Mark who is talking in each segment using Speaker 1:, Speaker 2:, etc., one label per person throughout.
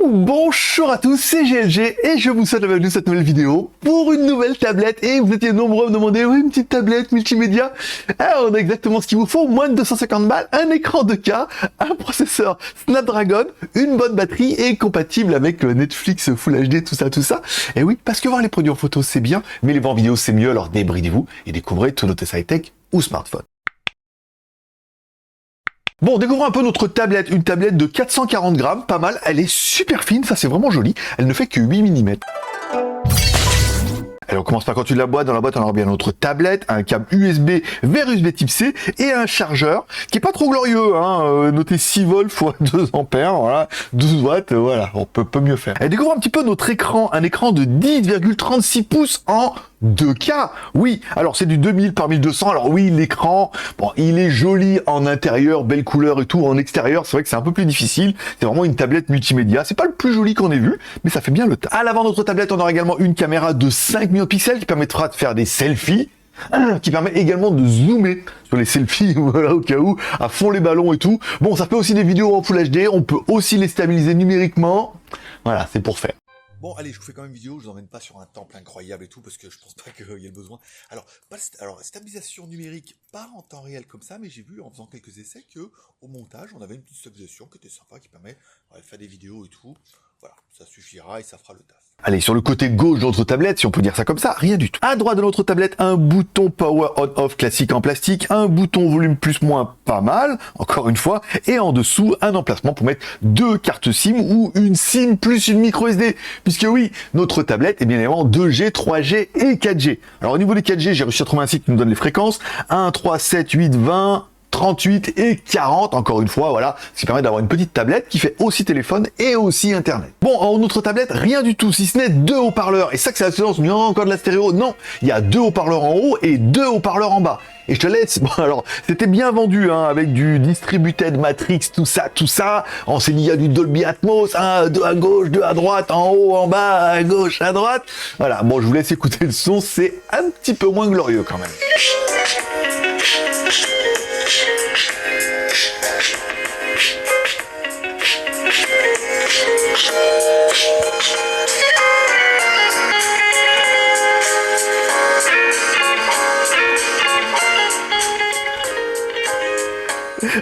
Speaker 1: Bonjour à tous, c'est GLG et je vous souhaite la bienvenue dans cette nouvelle vidéo pour une nouvelle tablette. Et vous étiez nombreux à me demander, oui, une petite tablette multimédia. Alors, on a exactement ce qu'il vous faut, moins de 250 balles, un écran 2K, un processeur Snapdragon, une bonne batterie et compatible avec Netflix Full HD, tout ça. Et oui, parce que voir les produits en photo c'est bien, mais les voir en vidéo c'est mieux, alors débridez-vous et découvrez tout notre high-tech ou smartphone. Bon, découvrons un peu notre tablette, une tablette de 440 grammes, pas mal, elle est super fine, ça c'est vraiment joli, elle ne fait que 8 mm. Allez, on commence par quand tu la boîte. Dans la boîte, on aura bien notre tablette, un câble USB vers USB type C et un chargeur qui est pas trop glorieux, hein, noté 6 volts x 2 ampères, voilà, 12 watts, voilà, on peut mieux faire. Allez, découvre un petit peu notre écran, un écran de 10,36 pouces en 2K. Oui, alors c'est du 2000 par 1200. Alors oui, l'écran, bon, il est joli en intérieur, belle couleur et tout. En extérieur, c'est vrai que c'est un peu plus difficile. C'est vraiment une tablette multimédia. C'est pas le plus joli qu'on ait vu, mais ça fait bien le taf. À l'avant de notre tablette, on aura également une caméra de 5 millions de pixels qui permettra de faire des selfies. Qui permet également de zoomer sur les selfies, voilà, au cas où, à fond les ballons et tout. Bon, ça fait aussi des vidéos en Full HD. On peut aussi les stabiliser numériquement. Voilà, c'est pour faire.
Speaker 2: Bon, allez, je vous fais quand même une vidéo, je vous emmène pas sur un temple incroyable et tout, parce que je pense pas qu'il y ait le besoin. Alors, stabilisation numérique, pas en temps réel comme ça, mais j'ai vu en faisant quelques essais que au montage, on avait une petite stabilisation qui était sympa, qui permet de faire des vidéos et tout. Voilà, ça suffira et ça fera le taf.
Speaker 1: Allez, sur le côté gauche de notre tablette, si on peut dire ça comme ça, rien du tout. À droite de notre tablette, un bouton Power On-Off classique en plastique, un bouton volume plus-moins pas mal, encore une fois, et en dessous, un emplacement pour mettre 2 cartes SIM ou une SIM plus une micro SD. Puisque oui, notre tablette est bien évidemment 2G, 3G et 4G. Alors au niveau des 4G, j'ai réussi à trouver un site qui nous donne les fréquences, 1, 3, 7, 8, 20... 38 et 40, encore une fois, voilà, ce qui permet d'avoir une petite tablette qui fait aussi téléphone et aussi internet. Bon, en notre tablette, rien du tout, si ce n'est 2 haut-parleurs. Et ça que c'est la différence, il y a encore de la stéréo. Non, il y a 2 haut-parleurs en haut et 2 haut-parleurs en bas. Et je te laisse, bon alors, c'était bien vendu, hein, avec du Distributed Matrix, tout ça. On s'est dit, il y a du Dolby Atmos, hein, 2 à gauche, 2 à droite, en haut, en bas, à gauche, à droite. Voilà, bon, je vous laisse écouter le son, c'est un petit peu moins glorieux quand même.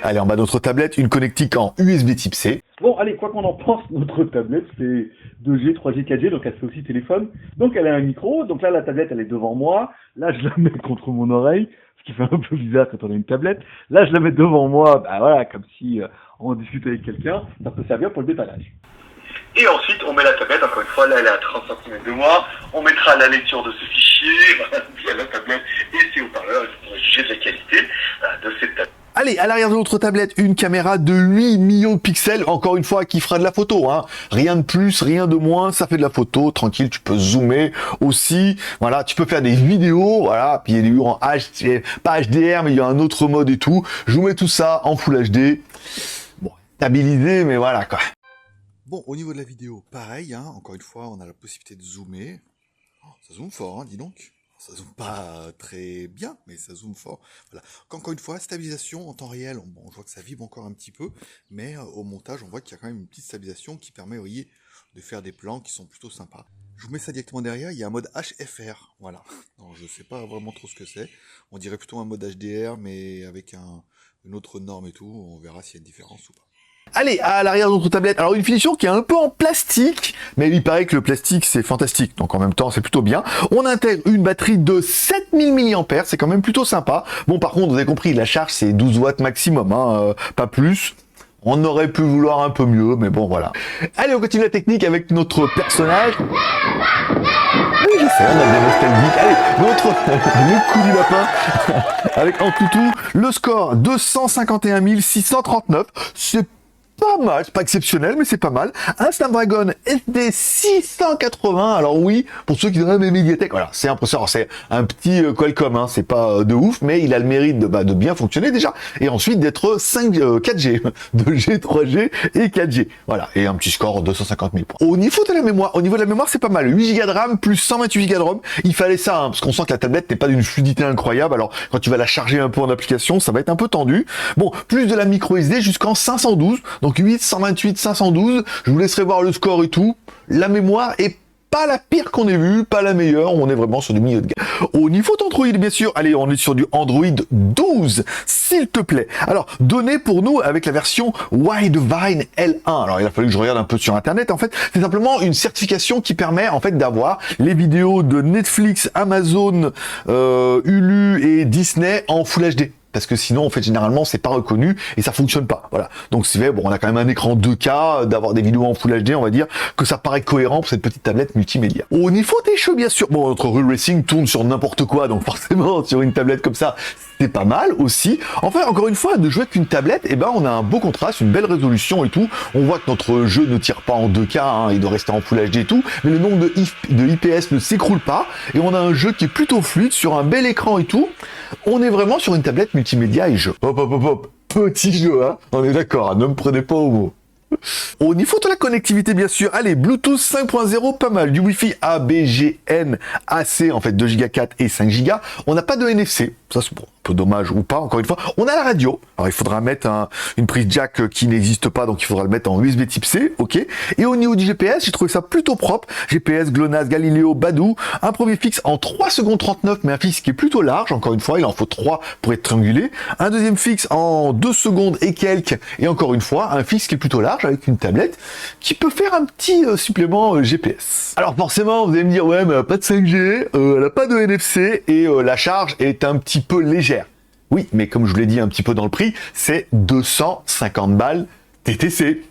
Speaker 1: Allez, en bas de notre tablette, une connectique en USB type C.
Speaker 3: Bon, allez, quoi qu'on en pense, notre tablette, c'est 2G, 3G, 4G, donc elle fait aussi téléphone. Donc elle a un micro, donc là, la tablette, elle est devant moi. Là, je la mets contre mon oreille, ce qui fait un peu bizarre quand on a une tablette. Là, je la mets devant moi, bah voilà, comme si on discutait avec quelqu'un. Ça peut servir pour le dépannage. Et ensuite, on met la tablette, encore une fois, là, elle est à 30 cm de moi. On mettra la lecture de ce fichier, via la tablette et ses haut-parleurs, et vous pourrez juger de la qualité de cette tablette.
Speaker 1: Allez, à l'arrière de notre tablette, une caméra de 8 millions de pixels, encore une fois, qui fera de la photo, hein. Rien de plus, rien de moins, ça fait de la photo, tranquille, tu peux zoomer aussi, voilà, tu peux faire des vidéos, voilà, puis il y a des vidéos en HD, pas HDR, mais il y a un autre mode et tout. Je vous mets tout ça en Full HD. Bon, stabilisé, mais voilà, quoi.
Speaker 2: Bon, au niveau de la vidéo, pareil, hein, encore une fois, on a la possibilité de zoomer. Oh, ça zoome fort, hein, dis donc. Ça zoome pas très bien, mais ça zoome fort. Voilà. Encore une fois, stabilisation en temps réel. Bon, je vois que ça vibre encore un petit peu, mais au montage, on voit qu'il y a quand même une petite stabilisation qui permet, vous voyez, de faire des plans qui sont plutôt sympas. Je vous mets ça directement derrière. Il y a un mode HFR, voilà. Alors, je sais pas vraiment trop ce que c'est. On dirait plutôt un mode HDR, mais avec une autre norme et tout. On verra s'il y a une différence ou pas.
Speaker 1: Allez, à l'arrière de notre tablette, alors une finition qui est un peu en plastique, mais il paraît que le plastique c'est fantastique, donc en même temps c'est plutôt bien. On intègre une batterie de 7000 mAh, c'est quand même plutôt sympa. Bon, par contre, vous avez compris, la charge c'est 12 watts maximum, hein, pas plus. On aurait pu vouloir un peu mieux, mais bon, voilà. Allez, on continue la technique avec notre personnage. Oui, je sais, on a des nostalgiques. Allez, le coup du lapin, avec en toutou, le score 251 639, c'est pas mal, c'est pas exceptionnel, mais c'est pas mal. Un Snapdragon SD 680, alors oui, pour ceux qui diraient mes médiathèques, voilà, c'est un processeur, c'est un petit Qualcomm, hein, c'est pas de ouf, mais il a le mérite de bien fonctionner déjà, et ensuite d'être 4G, 2G, 3G et 4G, voilà, et un petit score 250 000 points. Au niveau de la mémoire, c'est pas mal, 8 Go de RAM plus 128 Go de ROM, il fallait ça, hein, parce qu'on sent que la tablette n'est pas d'une fluidité incroyable, alors quand tu vas la charger un peu en application, ça va être un peu tendu. Bon, plus de la micro SD jusqu'en 512, donc Donc 8, 128, 512. Je vous laisserai voir le score et tout. La mémoire est pas la pire qu'on ait vue, pas la meilleure, on est vraiment sur du milieu de gamme. Au niveau d'Android, bien sûr, allez, on est sur du Android 12, s'il te plaît. Alors, donné pour nous avec la version Widevine L1. Alors, il a fallu que je regarde un peu sur Internet. En fait, c'est simplement une certification qui permet, en fait, d'avoir les vidéos de Netflix, Amazon, Hulu et Disney en Full HD. Parce que sinon, en fait, généralement, c'est pas reconnu et ça fonctionne pas. Voilà. Donc, c'est vrai, bon, on a quand même un écran 2K, d'avoir des vidéos en Full HD, on va dire que ça paraît cohérent pour cette petite tablette multimédia. Au niveau des jeux, bien sûr, bon, notre Rule Racing tourne sur n'importe quoi, donc forcément, sur une tablette comme ça, c'est pas mal aussi. Enfin, encore une fois, de jouer avec une tablette, eh ben, on a un beau contraste, une belle résolution et tout. On voit que notre jeu ne tire pas en 2K, hein, il doit rester en Full HD et tout, mais le nombre de IPS ne s'écroule pas et on a un jeu qui est plutôt fluide sur un bel écran et tout. On est vraiment sur une tablette multimédia et jeu. Hop, hop, hop, hop. Petit jeu, hein. On est d'accord, hein, ne me prenez pas au mot. Au niveau de la connectivité, bien sûr, allez, Bluetooth 5.0, pas mal. Du Wi-Fi A, B, G, N, AC, en fait, 2 Go 4 et 5 Go. On n'a pas de NFC. Ça, c'est bon, un peu dommage ou pas, encore une fois. On a la radio. Alors, il faudra mettre une prise jack qui n'existe pas, donc il faudra le mettre en USB type C, ok. Et au niveau du GPS, j'ai trouvé ça plutôt propre. GPS, GLONASS, Galileo, Badoo. Un premier fixe en 3 secondes 39, mais un fixe qui est plutôt large. Encore une fois, il en faut 3 pour être triangulé. Un deuxième fixe en 2 secondes et quelques. Et encore une fois, un fixe qui est plutôt large avec une tablette qui peut faire un petit supplément GPS. Alors forcément, vous allez me dire, ouais, mais elle a pas de 5G, elle a pas de NFC et la charge est un petit peu légère. Oui, mais comme je vous l'ai dit un petit peu dans le prix, c'est 250 balles TTC.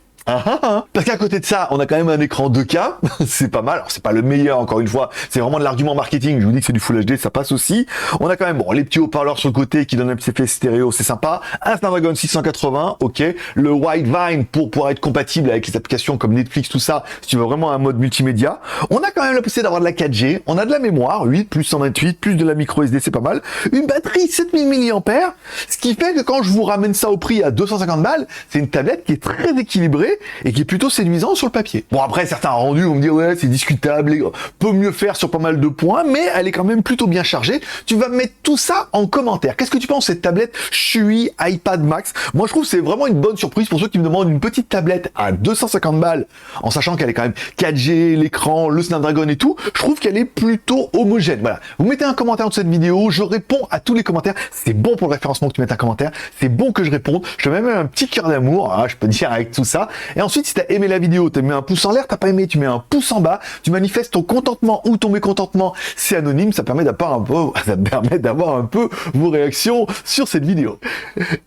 Speaker 1: Parce qu'à côté de ça, on a quand même un écran 2K, c'est pas mal. Alors c'est pas le meilleur, encore une fois, c'est vraiment de l'argument marketing. Je vous dis que c'est du Full HD, ça passe aussi. On a quand même bon les petits haut-parleurs sur le côté qui donnent un petit effet stéréo, c'est sympa. Un Snapdragon 680, ok. Le Widevine pour pouvoir être compatible avec les applications comme Netflix, tout ça. Si tu veux vraiment un mode multimédia, on a quand même la possibilité d'avoir de la 4G. On a de la mémoire, 8 plus 128 plus de la micro SD, c'est pas mal. Une batterie 7000 mAh, ce qui fait que quand je vous ramène ça au prix à 250 balles, c'est une tablette qui est très équilibrée et qui est plutôt séduisant sur le papier. Bon, après, certains rendus vont me dire, ouais, c'est discutable, peut mieux faire sur pas mal de points, mais elle est quand même plutôt bien chargée. Tu vas mettre tout ça en commentaire. Qu'est-ce que tu penses de cette tablette Shui iPad Max? Moi, je trouve que c'est vraiment une bonne surprise pour ceux qui me demandent une petite tablette à 250 balles, en sachant qu'elle est quand même 4G, l'écran, le Snapdragon et tout. Je trouve qu'elle est plutôt homogène. Voilà. Vous mettez un commentaire de cette vidéo, je réponds à tous les commentaires. C'est bon pour le référencement que tu mettes un commentaire. C'est bon que je réponde. Je te mets même un petit cœur d'amour, hein, je peux dire avec tout ça. Et ensuite, si tu as aimé la vidéo, tu mets un pouce en l'air, t'as pas aimé, tu mets un pouce en bas, tu manifestes ton contentement ou ton mécontentement, c'est anonyme, ça permet d'avoir un peu vos réactions sur cette vidéo.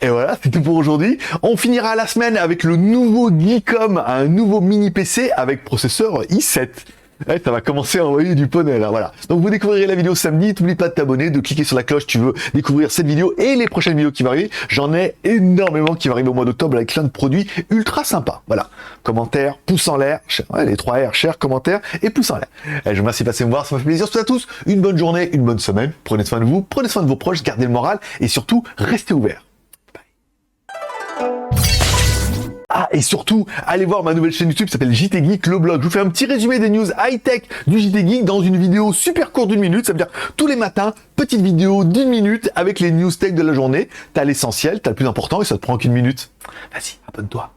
Speaker 1: Et voilà, c'est tout pour aujourd'hui. On finira la semaine avec le nouveau Geekom, un nouveau mini PC avec processeur i7. Ouais, ça va commencer à envoyer du poney là, voilà. Donc vous découvrirez la vidéo samedi, n'oublie pas de t'abonner, de cliquer sur la cloche si tu veux découvrir cette vidéo et les prochaines vidéos qui vont arriver. J'en ai énormément qui vont arriver au mois d'octobre avec plein de produits ultra sympas. Voilà. Commentaires, pouce en l'air, ouais, les 3 R, share, commentaires et pouce en l'air. Et je vous remercie de passer me voir, ça m'a fait plaisir. Surtout à tous, une bonne journée, une bonne semaine. Prenez soin de vous, prenez soin de vos proches, gardez le moral et surtout, restez ouverts. Ah, et surtout, allez voir ma nouvelle chaîne YouTube qui s'appelle JT Geek, le blog. Je vous fais un petit résumé des news high-tech du JT Geek dans une vidéo super courte d'1 minute. Ça veut dire tous les matins, petite vidéo d'1 minute avec les news tech de la journée. T'as l'essentiel, t'as le plus important et ça te prend qu'1 minute. Vas-y, abonne-toi.